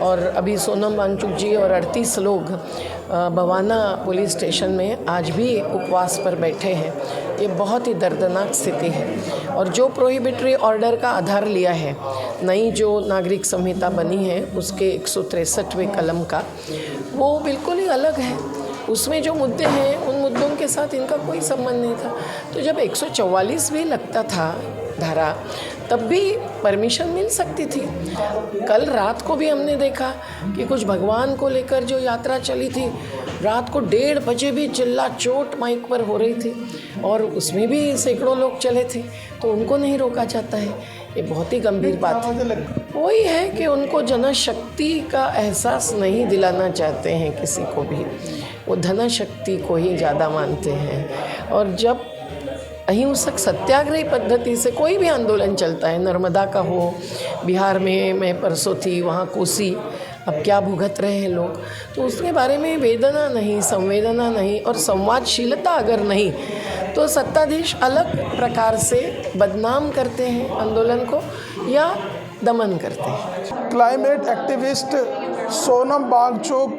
और अभी सोनम वांगचुक जी और 38 लोग बवाना पुलिस स्टेशन में आज भी उपवास पर बैठे हैं। ये बहुत ही दर्दनाक स्थिति है। और जो प्रोहिबिटरी ऑर्डर का आधार लिया है, नई जो नागरिक संहिता बनी है उसके 163वें कलम का, वो बिल्कुल ही अलग है। उसमें जो मुद्दे हैं उन मुद्दों के साथ इनका कोई संबंध नहीं था। तो जब 144 भी लगता था धारा, तब भी परमिशन मिल सकती थी। कल रात को भी हमने देखा कि कुछ भगवान को लेकर जो यात्रा चली थी, रात को 1:30 बजे भी चिल्ला चोट माइक पर हो रही थी और उसमें भी सैकड़ों लोग चले थे, तो उनको नहीं रोका जाता है। ये बहुत ही गंभीर बात है। वही है कि उनको जनशक्ति का एहसास नहीं दिलाना चाहते हैं किसी को भी। वो धनशक्ति को ही ज़्यादा मानते हैं। और जब अहिंसक सत्याग्रही पद्धति से कोई भी आंदोलन चलता है, नर्मदा का हो, बिहार में मैं परसों थी, वहाँ कोसी, अब क्या भुगत रहे हैं लोग, तो उसके बारे में वेदना नहीं, संवेदना नहीं और संवादशीलता अगर नहीं, तो सत्ताधीश अलग प्रकार से बदनाम करते हैं आंदोलन को या दमन करते हैं। Climate activist Sonam Wangchuk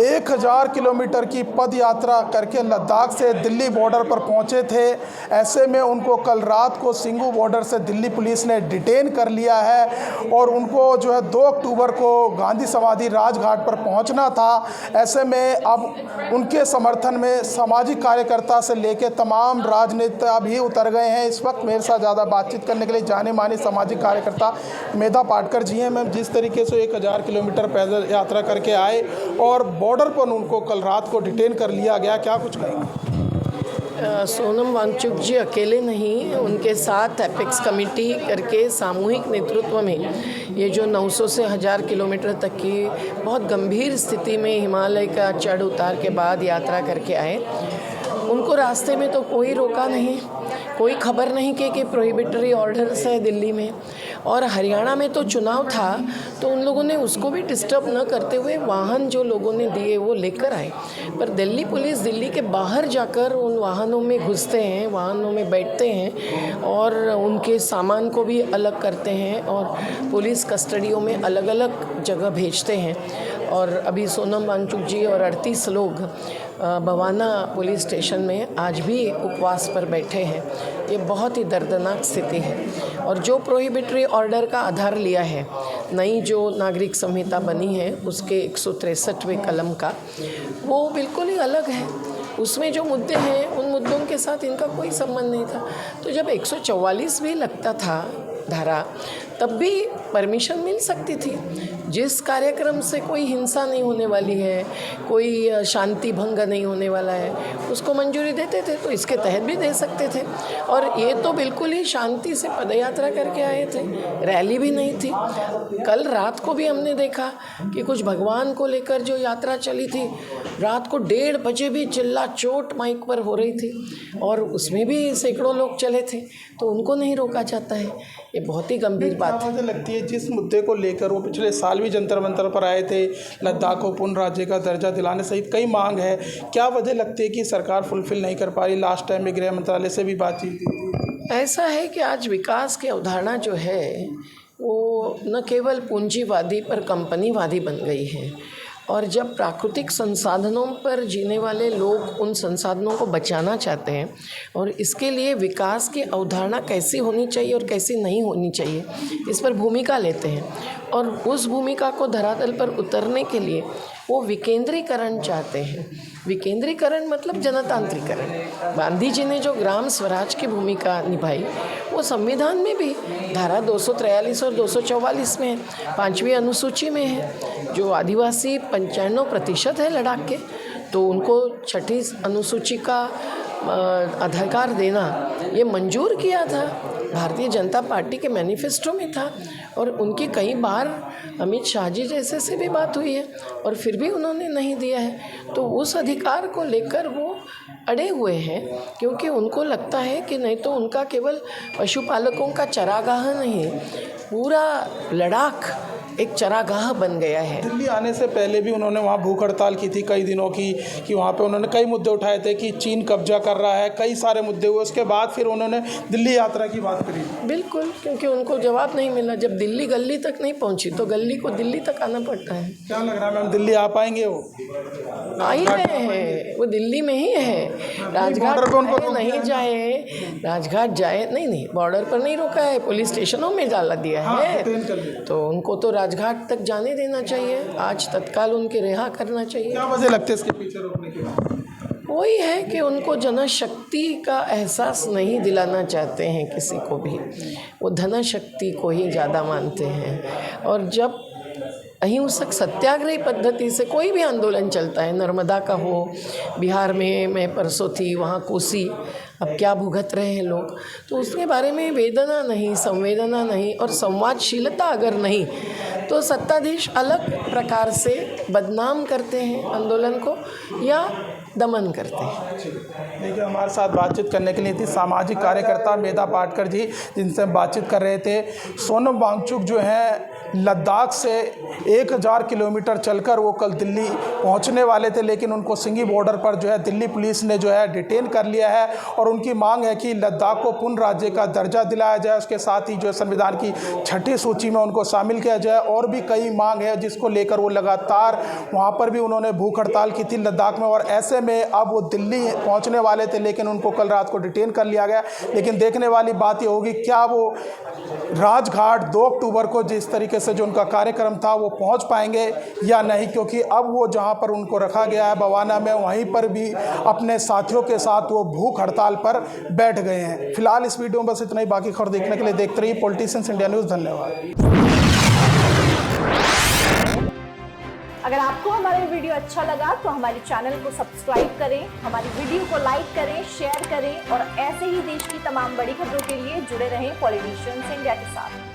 1000 kilometre की पद यात्रा करके लद्दाख से दिल्ली बॉर्डर पर पहुंचे थे। ऐसे में उनको कल रात को सिंघू बॉर्डर से दिल्ली पुलिस ने डिटेन कर लिया है और उनको जो है 2 अक्टूबर को गांधी समाधि राजघाट पर पहुंचना था। ऐसे में अब उनके समर्थन में सामाजिक कार्यकर्ता से लेकर तमाम राजनेता भी उतर गए हैं। इस वक्त मेरे साथ ज़्यादा बातचीत करने के लिए जाने माने सामाजिक कार्यकर्ता मेधा पाटकर जी हैं। मैम, जिस तरीके से 1000 किलोमीटर पैदल यात्रा करके आए और बॉर्डर पर उनको कल रात को डिटेन कर लिया गया, क्या कुछ कहेंगे? सोनम वांगचुक जी अकेले नहीं, उनके साथ एपेक्स कमेटी करके सामूहिक नेतृत्व में ये जो 900 से 1000 किलोमीटर तक की बहुत गंभीर स्थिति में हिमालय का चढ़ उतार के बाद यात्रा करके आए, उनको रास्ते में तो कोई रोका नहीं, कोई खबर नहीं कि प्रोहिबिटरी ऑर्डर्स है दिल्ली में। और हरियाणा में तो चुनाव था, तो उन लोगों ने उसको भी डिस्टर्ब न करते हुए वाहन जो लोगों ने दिए वो लेकर आए। पर दिल्ली पुलिस दिल्ली के बाहर जाकर उन वाहनों में घुसते हैं, वाहनों में बैठते हैं और उनके सामान को भी अलग करते हैं और पुलिस कस्टडियों में अलग अलग जगह भेजते हैं। और अभी सोनम वांगचुक जी और 38 लोग बवाना पुलिस स्टेशन में आज भी उपवास पर बैठे हैं। ये बहुत ही दर्दनाक स्थिति है। और जो प्रोहिबिटरी ऑर्डर का आधार लिया है, नई जो नागरिक संहिता बनी है उसके 163वें कलम का, वो बिल्कुल ही अलग है। उसमें जो मुद्दे हैं उन मुद्दों के साथ इनका कोई संबंध नहीं था। तो जब 144 भी लगता था धारा, तब भी परमिशन मिल सकती थी। जिस कार्यक्रम से कोई हिंसा नहीं होने वाली है, कोई शांति भंग नहीं होने वाला है, उसको मंजूरी देते थे, तो इसके तहत भी दे सकते थे। और ये तो बिल्कुल ही शांति से पदयात्रा करके आए थे, रैली भी नहीं थी। कल रात को भी हमने देखा कि कुछ भगवान को लेकर जो यात्रा चली थी, रात को 1:30 बजे भी चिल्ला चोट माइक पर हो रही थी और उसमें भी सैकड़ों लोग चले थे, तो उनको नहीं रोका जाता है। ये बहुत ही गंभीर बात है। मुझे लगती है जिस मुद्दे को लेकर वो पिछले साल भी जंतर मंतर पर आए थे, लद्दाख को पूर्ण राज्य का दर्जा दिलाने सहित कई मांग है, क्या वजह लगती है कि सरकार फुलफिल नहीं कर पा रही? लास्ट टाइम में गृह मंत्रालय से भी बातचीत थी। ऐसा है कि आज विकास की अवधारणा जो है वो न केवल पूंजीवादी पर कंपनीवादी बन गई है। और जब प्राकृतिक संसाधनों पर जीने वाले लोग उन संसाधनों को बचाना चाहते हैं और इसके लिए विकास की अवधारणा कैसी होनी चाहिए और कैसी नहीं होनी चाहिए, इस पर भूमिका लेते हैं। और उस भूमिका को धरातल पर उतरने के लिए वो विकेंद्रीकरण चाहते हैं। विकेंद्रीकरण मतलब जनतांत्रिकरण। गांधी जी ने जो ग्राम स्वराज की भूमिका निभाई, वो संविधान में भी धारा 243 और 244 में है, 5वीं अनुसूची में है। जो आदिवासी 95% है लद्दाख के, तो उनको 6ठी अनुसूची का अधिकार देना ये मंजूर किया था, भारतीय जनता पार्टी के मैनिफेस्टो में था। और उनकी कई बार अमित शाह जी जैसे से भी बात हुई है और फिर भी उन्होंने नहीं दिया है। तो उस अधिकार को लेकर वो अड़े हुए हैं, क्योंकि उनको लगता है कि नहीं तो उनका केवल पशुपालकों का चरागाह नहीं, पूरा लद्दाख एक चरागाह बन गया है। दिल्ली आने से पहले भी उन्होंने वहाँ भूख हड़ताल की थी कई दिनों की, कि वहाँ पे उन्होंने कई मुद्दे उठाए थे कि चीन कब्जा कर रहा है, कई सारे मुद्दे हुए। उसके बाद फिर उन्होंने दिल्ली यात्रा की बात करी। बिल्कुल, क्योंकि उनको जवाब नहीं मिला। जब दिल्ली गली तक नहीं पहुंची तो गली को दिल्ली तक आना पड़ता है। क्या लग रहा है मैम, दिल्ली आ पाएंगे? वो आ ही रहे हैं, वो दिल्ली में ही है। राजघाट बॉर्डर पे उनको जाए नहीं जाए, राजघाट जाए नहीं, बॉर्डर पर नहीं रोका है, पुलिस स्टेशनों में डाला दिया है। तो उनको तो राजघाट तक जाने देना चाहिए, आज तत्काल उनके रिहा करना चाहिए। क्या वजह लगती है इसके पीछे रोकने की? वही है कि उनको जनशक्ति का एहसास नहीं दिलाना चाहते हैं किसी को भी। वो धनशक्ति को ही ज़्यादा मानते हैं। और जब अहिंसक सत्याग्रही पद्धति से कोई भी आंदोलन चलता है, नर्मदा का हो, बिहार में मैं परसों थी, वहाँ कोसी, अब क्या भुगत रहे हैं लोग, तो उसके बारे में वेदना नहीं, संवेदना नहीं और संवादशीलता अगर नहीं, तो सत्ताधीश अलग प्रकार से बदनाम करते हैं आंदोलन को या दमन करते हैं। देखिए, हमारे साथ बातचीत करने के लिए थी सामाजिक कार्यकर्ता मेधा पाटकर जी, जिनसे हम बातचीत कर रहे थे। सोनम वांगचुक जो है लद्दाख से 1000 किलोमीटर चलकर वो कल दिल्ली पहुंचने वाले थे, लेकिन उनको सिंघी बॉर्डर पर जो है दिल्ली पुलिस ने जो है डिटेन कर लिया है। और उनकी मांग है कि लद्दाख को पूर्ण राज्य का दर्जा दिलाया जाए, उसके साथ ही जो संविधान की 6ठी सूची में उनको शामिल किया जाए। और भी कई मांग है जिसको लेकर वो लगातार वहाँ पर भी उन्होंने भूख हड़ताल की थी लद्दाख में। और ऐसे में अब वो दिल्ली पहुँचने वाले थे, लेकिन उनको कल रात को डिटेन कर लिया गया। लेकिन देखने वाली बात ये होगी, क्या वो राजघाट 2 अक्टूबर को जिस तरीके से जो उनका कार्यक्रम था वो पहुंच पाएंगे या नहीं, क्योंकि अब वो जहां पर उनको रखा गया है बवाना में, वहीं पर भी अपने साथियों के साथ वो भूख हड़ताल पर बैठ गए हैं। फिलहाल इस वीडियो में बस इतना ही। बाकी खबर देखने के लिए देखते रहिए पॉलिटिशियंस इंडिया न्यूज़। धन्यवाद। अगर आपको हमारा वीडियो अच्छा लगा तो हमारे चैनल को सब्सक्राइब करें, हमारी वीडियो को लाइक करें, शेयर करें और ऐसे ही देश की तमाम बड़ी खबरों के लिए जुड़े रहें पॉलिटिशियंस इंडिया के साथ।